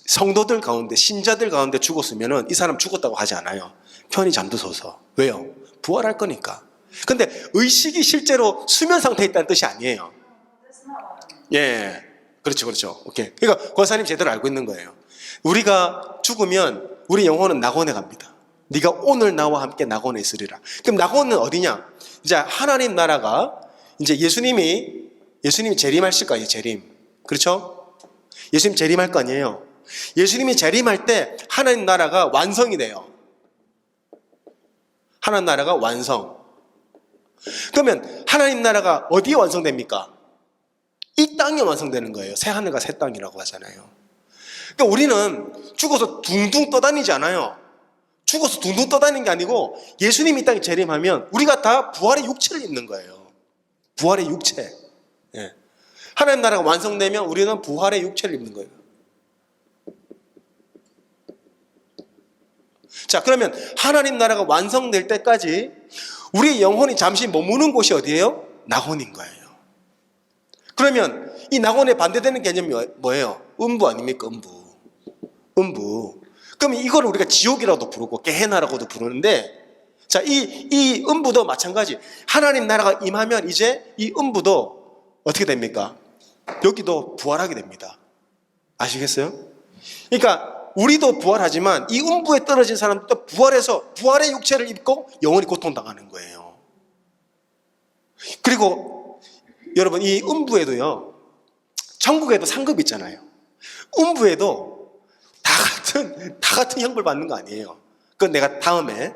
성도들 가운데 신자들 가운데 죽었으면 이 사람 죽었다고 하지 않아요. 편히 잠드소서. 왜요? 부활할 거니까. 근데 의식이 실제로 수면 상태에 있다는 뜻이 아니에요. 예, 그렇죠. 오케이. 그러니까 권사님 제대로 알고 있는 거예요. 우리가 죽으면 우리 영혼은 낙원에 갑니다. 네가 오늘 나와 함께 낙원에 있으리라. 그럼 낙원은 어디냐? 이제 하나님 나라가 이제 예수님이 재림하실 거 아니에요. 재림. 그렇죠? 예수님 재림할 거 아니에요. 예수님이 재림할 때 하나님 나라가 완성이 돼요. 하나님 나라가 완성. 그러면 하나님 나라가 어디에 완성됩니까? 이 땅에 완성되는 거예요. 새 하늘과 새 땅이라고 하잖아요. 그러니까 우리는 죽어서 둥둥 떠다니지 않아요. 죽어서 둥둥 떠다니는 게 아니고 예수님이 이 땅에 재림하면 우리가 다 부활의 육체를 입는 거예요. 부활의 육체. 예. 하나님 나라가 완성되면 우리는 부활의 육체를 입는 거예요. 자, 그러면 하나님 나라가 완성될 때까지 우리의 영혼이 잠시 머무는 곳이 어디예요? 낙원인 거예요. 그러면 이 낙원에 반대되는 개념이 뭐예요? 음부 아닙니까? 음부. 그럼 이걸 우리가 지옥이라고도 부르고 게헤나라고도 부르는데, 자, 이 음부도 마찬가지. 하나님 나라가 임하면 이제 이 음부도 어떻게 됩니까? 여기도 부활하게 됩니다. 아시겠어요? 그러니까 우리도 부활하지만 이 음부에 떨어진 사람도 부활해서 부활의 육체를 입고 영원히 고통당하는 거예요. 그리고 여러분 이 음부에도요, 천국에도 상급이 있잖아요. 음부에도 다 같은 형벌 받는 거 아니에요. 그건 내가 다음에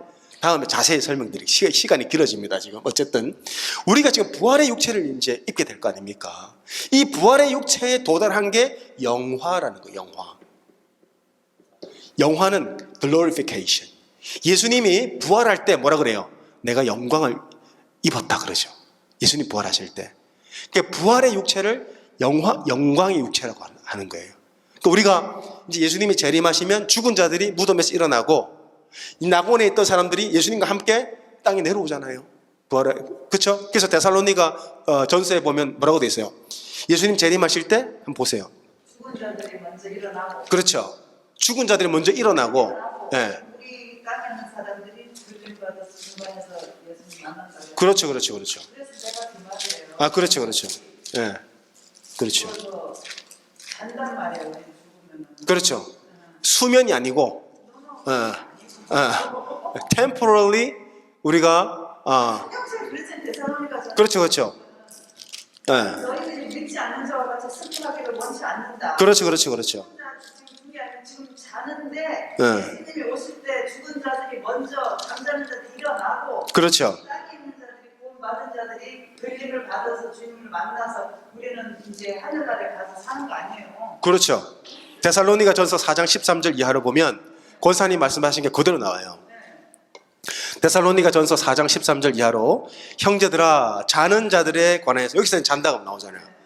자세히 설명드릴게요. 시간이 길어집니다, 지금. 어쨌든 우리가 지금 부활의 육체를 이제 입게 될 거 아닙니까? 이 부활의 육체에 도달한 게 영화라는 거예요. 영화는 glorification. 예수님이 부활할 때 뭐라 그래요? 내가 영광을 입었다 그러죠. 예수님 부활하실 때. 그러니까 부활의 육체를 영광의 육체라고 하는 거예요. 그러니까 우리가 이제 예수님이 재림하시면 죽은 자들이 무덤에서 일어나고 이 낙원에 있던 사람들이 예수님과 함께 땅에 내려오잖아요. 부활에. 그렇죠? 그래서 데살로니가 전서에 보면 뭐라고 돼 있어요? 예수님 재림하실 때 한번 보세요. 죽은 자들이 먼저 일어나고. 그렇죠. 죽은 자들이 먼저 일어나고, 예. 우리 땅에 있는 사람들이 주님 받아서 중간에서 예수님 만난다고. 그렇죠. 그래서 내가 그 말이에요. 아, 그렇죠. 예. 그렇죠. 그래서 잔단 말이에요. 우리 죽으면은. 그렇죠. 수면이 아니고, temporarily 우리가, 평생 그랬잖아요. 데살로니가서. 그렇죠. 예. 너희들이 믿지 않는 자와 같이 슬프하기를 원치 않는다. 그렇죠. 지금 그게 아니라 지금 자는데 네. 예수님이 오실 때 죽은 자들이 먼저 잠자는 자들이 일어나고 그렇죠. 땅에 있는 자들이 구원 받은 자들이 들림을 받아서 주님을 만나서 우리는 이제 하늘나라에 가서 사는 거 아니에요. 그렇죠. 데살로니가 전서 4장 13절 이하로 보면 권사님 말씀하신 게 그대로 나와요. 데살로니가 전서 4장 13절 이하로 형제들아 자는 자들에 관해서 여기서는 잔다고 나오잖아요.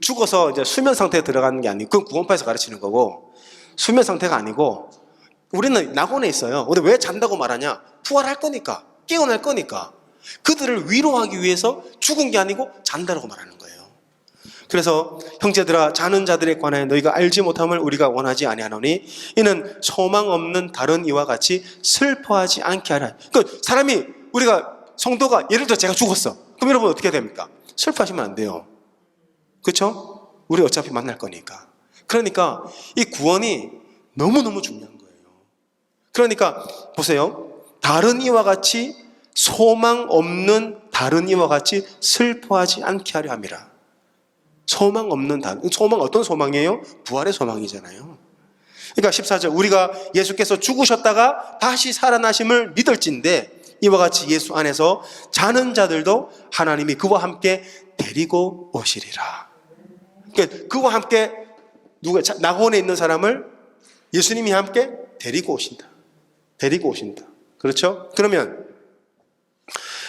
죽어서 이제 수면 상태에 들어가는 게 아니고 그건 구원파에서 가르치는 거고 수면 상태가 아니고 우리는 낙원에 있어요. 근데 왜 잔다고 말하냐? 부활할 거니까 깨어날 거니까 그들을 위로하기 위해서 죽은 게 아니고 잔다라고 말하는 거예요. 그래서 형제들아 자는 자들에 관하여 너희가 알지 못함을 우리가 원하지 아니하노니 이는 소망 없는 다른 이와 같이 슬퍼하지 않게 하라. 그러니까 사람이 우리가 성도가 예를 들어 제가 죽었어. 그럼 여러분 어떻게 됩니까? 슬퍼하시면 안 돼요. 그렇죠? 우리 어차피 만날 거니까. 그러니까 이 구원이 너무너무 중요한 거예요. 그러니까 보세요. 다른 이와 같이 소망 없는 다른 이와 같이 슬퍼하지 않게 하려 함이라. 소망 없는 소망 어떤 소망이에요? 부활의 소망이잖아요. 그러니까 14절 우리가 예수께서 죽으셨다가 다시 살아나심을 믿을진데 이와 같이 예수 안에서 자는 자들도 하나님이 그와 함께 데리고 오시리라. 그러니까 그와 함께 낙원에 있는 사람을 예수님이 함께 데리고 오신다. 그렇죠? 그러면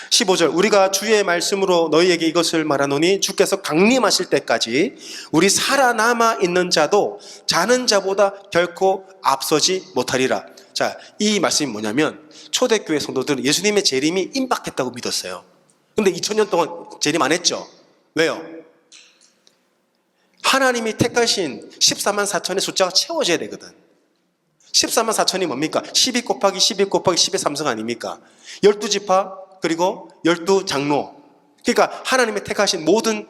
15절 우리가 주의 말씀으로 너희에게 이것을 말하노니 주께서 강림하실 때까지 우리 살아남아 있는 자도 자는 자보다 결코 앞서지 못하리라. 자, 이 말씀이 뭐냐면 초대교회 성도들은 예수님의 재림이 임박했다고 믿었어요. 근데 2000년 동안 재림 안 했죠. 왜요? 하나님이 택하신 14만 4천의 숫자가 채워져야 되거든. 14만 4천이 뭡니까? 12 곱하기 12 곱하기 10의 3승 아닙니까? 12지파 그리고 12장로. 그러니까 하나님의 택하신 모든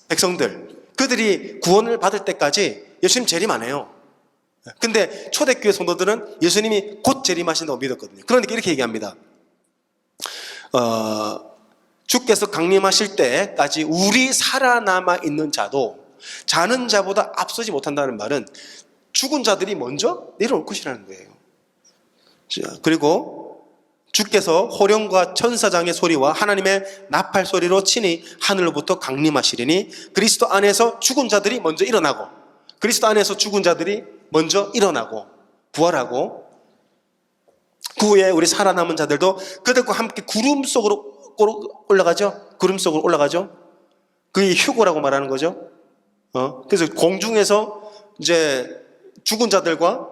백성들 그들이 구원을 받을 때까지 예수님 재림 안 해요. 근데 초대교회 성도들은 예수님이 곧 재림하신다고 믿었거든요. 그러니까 이렇게 얘기합니다. 주께서 강림하실 때까지 우리 살아남아 있는 자도 자는 자보다 앞서지 못한다는 말은 죽은 자들이 먼저 내려올 것이라는 거예요. 그리고 주께서 호령과 천사장의 소리와 하나님의 나팔 소리로 친히 하늘로부터 강림하시리니 그리스도 안에서 죽은 자들이 먼저 일어나고 그리스도 안에서 죽은 자들이 먼저 일어나고 부활하고 그 후에 우리 살아남은 자들도 그들과 함께 구름 속으로 올라가죠. 구름 속으로 올라가죠. 그게 휴거라고 말하는 거죠. 그래서 공중에서 이제 죽은 자들과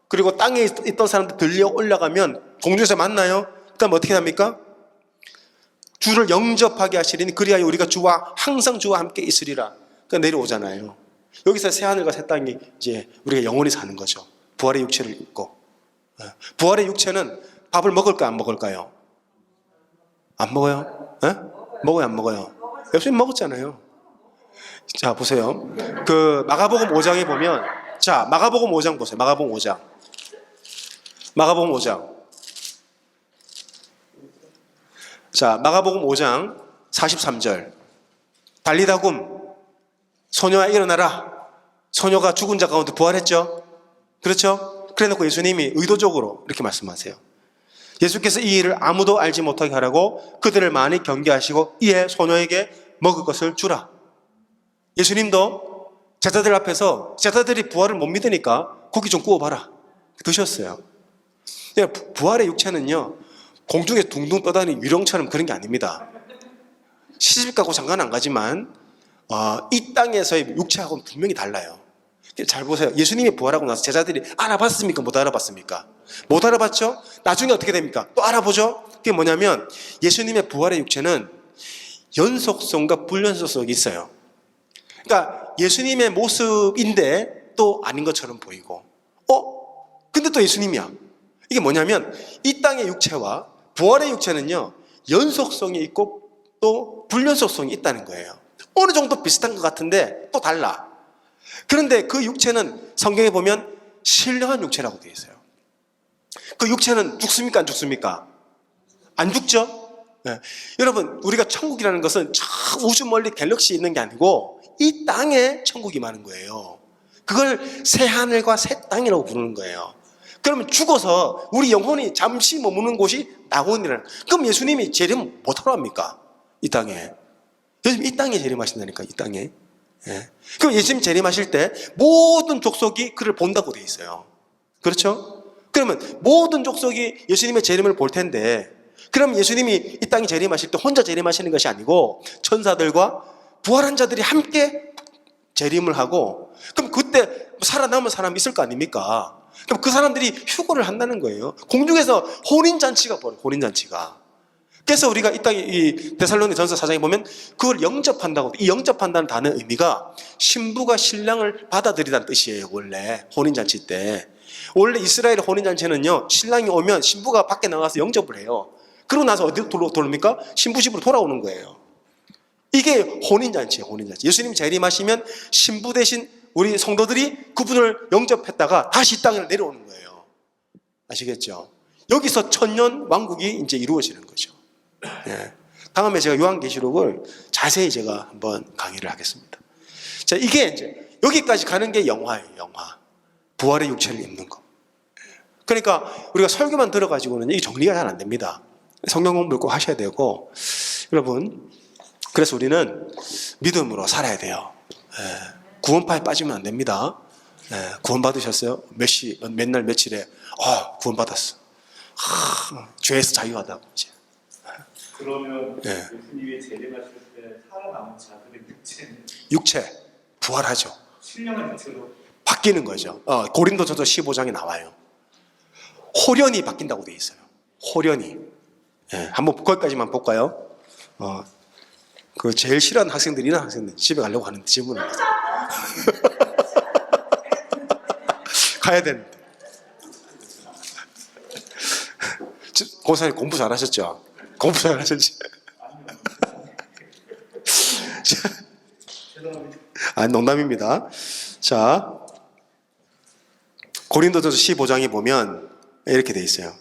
그리고 땅에 있던 사람들 들려 올라가면 공중에서 만나요. 그다음 어떻게 합니까? 주를 영접하게 하시리니 그리하여 우리가 항상 주와 함께 있으리라. 그러니까 내려오잖아요. 여기서 새 하늘과 새 땅이 이제 우리가 영원히 사는 거죠. 부활의 육체를 입고. 부활의 육체는 밥을 먹을까 안 먹을까요? 안 먹어요? 먹어요 안 먹어요? 예수님 먹었잖아요. 자 보세요. 그 마가복음 5장에 보면 자 마가복음 5장 보세요. 마가복음 5장. 자, 마가복음 5장 43절. 달리다굼 소녀야 일어나라. 소녀가 죽은 자 가운데 부활했죠. 그렇죠? 그래 놓고 예수님이 의도적으로 이렇게 말씀하세요. 예수께서 이 일을 아무도 알지 못하게 하라고 그들을 많이 경계하시고 이에 소녀에게 먹을 것을 주라. 예수님도 제자들 앞에서 제자들이 부활을 못 믿으니까 고기 좀 구워봐라. 드셨어요. 부활의 육체는요, 공중에 둥둥 떠다니는 유령처럼 그런 게 아닙니다. 시집가고 장가는 안 가지만 이 땅에서의 육체하고는 분명히 달라요. 잘 보세요. 예수님이 부활하고 나서 제자들이 알아봤습니까? 못 알아봤습니까? 못 알아봤죠? 나중에 어떻게 됩니까? 또 알아보죠? 그게 뭐냐면 예수님의 부활의 육체는 연속성과 불연속성이 있어요. 그러니까 예수님의 모습인데 또 아닌 것처럼 보이고 근데 또 예수님이야. 이게 뭐냐면 이 땅의 육체와 부활의 육체는요, 연속성이 있고 또 불연속성이 있다는 거예요. 어느 정도 비슷한 것 같은데 또 달라. 그런데 그 육체는 성경에 보면 신령한 육체라고 되어 있어요. 그 육체는 죽습니까? 안 죽습니까? 안 죽죠? 네. 여러분, 우리가 천국이라는 것은 저 우주 멀리 갤럭시에 있는 게 아니고 이 땅에 천국이 많은 거예요. 그걸 새 하늘과 새 땅이라고 부르는 거예요. 그러면 죽어서 우리 영혼이 잠시 머무는 곳이 낙원이라는. 그럼 예수님이 재림 못하러 합니까? 이 땅에. 요즘 이 땅에 재림하신다니까, 이 땅에. 예. 그럼 예수님 재림하실 때 모든 족속이 그를 본다고 돼 있어요. 그렇죠? 그러면 모든 족속이 예수님의 재림을 볼 텐데, 그럼 예수님이 이 땅에 재림하실 때 혼자 재림하시는 것이 아니고 천사들과 부활한 자들이 함께 재림을 하고, 그럼 그때 살아남은 사람이 있을 거 아닙니까? 그럼 그 사람들이 휴거를 한다는 거예요. 공중에서 혼인잔치가 벌어요. 혼인잔치가. 그래서 우리가 이 땅에 이 데살로니 전서 4장에 보면 그걸 영접한다고. 이 영접한다는 단어의 의미가 신부가 신랑을 받아들이다는 뜻이에요. 원래 혼인잔치 때. 원래 이스라엘 혼인잔치는요, 신랑이 오면 신부가 밖에 나가서 영접을 해요. 그러고 나서 어디로 돌아옵니까? 신부 집으로 돌아오는 거예요. 이게 혼인잔치예요. 혼인잔치. 예수님 재림하시면 신부 대신 우리 성도들이 그분을 영접했다가 다시 이 땅에 내려오는 거예요. 아시겠죠? 여기서 천년 왕국이 이제 이루어지는 거죠. 예. 다음에 제가 요한계시록을 자세히 제가 한번 강의를 하겠습니다. 자, 이게 이제 여기까지 가는 게 영화예요. 영화. 부활의 육체를 입는 거. 그러니까 우리가 설교만 들어가지고는 이게 정리가 잘 안 됩니다. 성경 공부를 꼭 하셔야 되고, 여러분, 그래서 우리는 믿음으로 살아야 돼요. 예. 구원파에 빠지면 안 됩니다. 예. 구원 받으셨어요? 몇 날 며칠에 구원 받았어. 죄에서 자유하다고 이제. 그러면 예. 예수님이 재림하실 때 살아남은 자들의 육체는 육체 부활하죠. 신령한 육체로 바뀌는 거죠. 고린도전서 15장에 나와요. 호련이 바뀐다고 돼 있어요. 호련이. 예, 한번 거기까지만 볼까요? 그 제일 싫어하는 학생들이 이런 학생들 집에 가려고 하는데 질문을 가야 되는데. 고사님 공부 잘하셨죠? 공부 잘하셨지? 농담입니다. 자, 고린도전서 15장에 보면 이렇게 돼 있어요.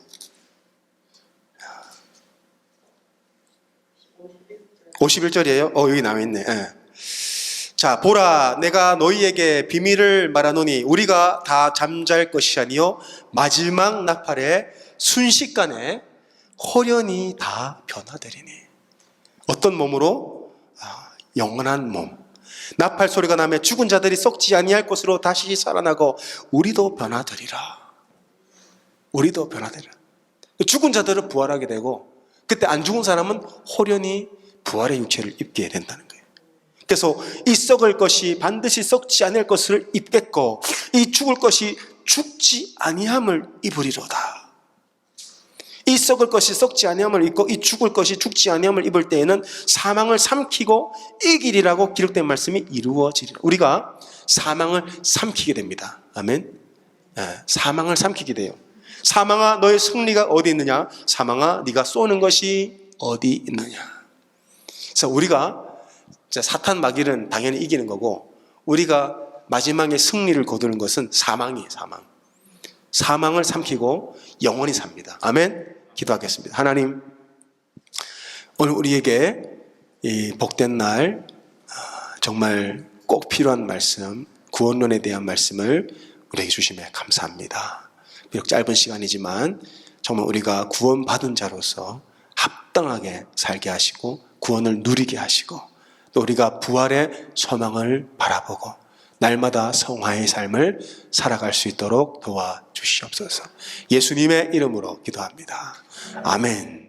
51절이에요? 여기 나와있네. 예. 자, 보라, 내가 너희에게 비밀을 말하노니 우리가 다 잠잘 것이 아니요 마지막 나팔에 순식간에 호련히 다 변화되리니. 어떤 몸으로? 영원한 몸. 나팔 소리가 나며 죽은 자들이 썩지 아니할 것으로 다시 살아나고 우리도 변화되리라. 우리도 변화되리라. 죽은 자들은 부활하게 되고 그때 안 죽은 사람은 호련히 부활의 육체를 입게 된다는 거예요. 그래서 이 썩을 것이 반드시 썩지 않을 것을 입겠고 이 죽을 것이 죽지 아니함을 입으리로다. 이 썩을 것이 썩지 아니함을 입고 이 죽을 것이 죽지 아니함을 입을 때에는 사망을 삼키고 이기리라고 기록된 말씀이 이루어지리라. 우리가 사망을 삼키게 됩니다. 아멘. 사망을 삼키게 돼요. 사망아 너의 승리가 어디 있느냐? 사망아 네가 쏘는 것이 어디 있느냐? 그래서 우리가 사탄 마귀는 당연히 이기는 거고 우리가 마지막에 승리를 거두는 것은 사망이에요. 사망을 삼키고 영원히 삽니다. 아멘. 기도하겠습니다. 하나님, 오늘 우리에게 이 복된 날 정말 꼭 필요한 말씀, 구원론에 대한 말씀을 우리에게 주심에 감사합니다. 비록 짧은 시간이지만 정말 우리가 구원받은 자로서 합당하게 살게 하시고 구원을 누리게 하시고 또 우리가 부활의 소망을 바라보고 날마다 성화의 삶을 살아갈 수 있도록 도와주시옵소서. 주시옵소서. 예수님의 이름으로 기도합니다. 아멘.